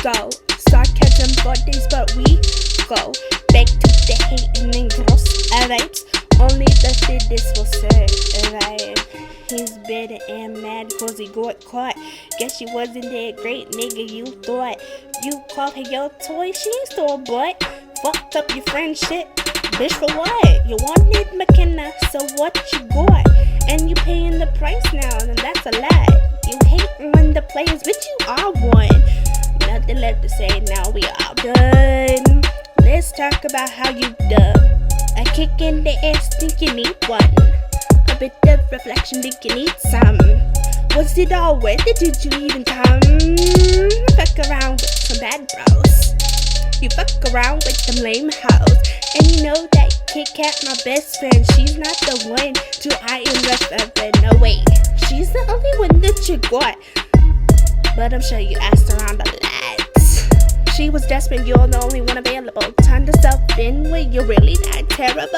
go. Start catching bodies, but we go back to the hating and gross vibes. Only the fittest will survive. He's bitter and mad cause he got caught. Guess she wasn't that great, nigga, you thought. You called her your toy, she ain't store-bought. Fucked up your friendship, bitch, for what? You wanted McKenna, so what you got? And you paying the price now, and that's a lot. You hate when the players with you are one. Nothing left to say, now we all done. Let's talk about how you done. A kick in the ass, think you need one. A bit of reflection, think you need some. Was it all worth it? Did you even come? Fuck around with some bad bros. You fuck around with them lame hoes. And you know that Kit Kat, my best friend, she's not the one to I invest in. No way, she's the only one that you got. But I'm sure you asked around a lot. She was desperate, you're the only one available. Turned yourself in, were you really that terrible?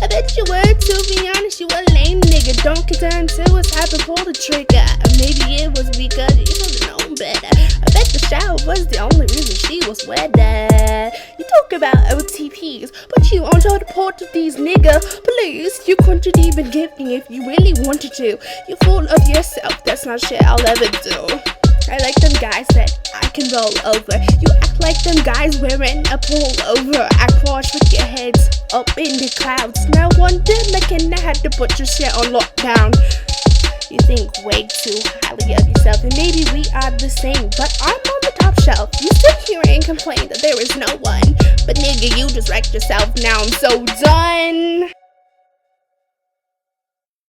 I bet you were, to be honest, you a lame nigga. Don't concern suicide and pull the trigger. Maybe it was because you should've known better. I bet the shower was the only reason she was wetter. You talk about OTPs, but you aren't on the part of these nigga. Please, you couldn't even give me if you really wanted to. You fool of yourself, that's not shit I'll ever do. I like them guys that I can roll over. You act like them guys wearing a pullover. Act wash with your heads up in the clouds. No wonder McKenna had to put your shit on lockdown. You think way too highly of yourself, and maybe we are the same, but I'm on the top shelf. You sit here and complain that there is no one, but nigga, you just wrecked yourself. Now I'm so done.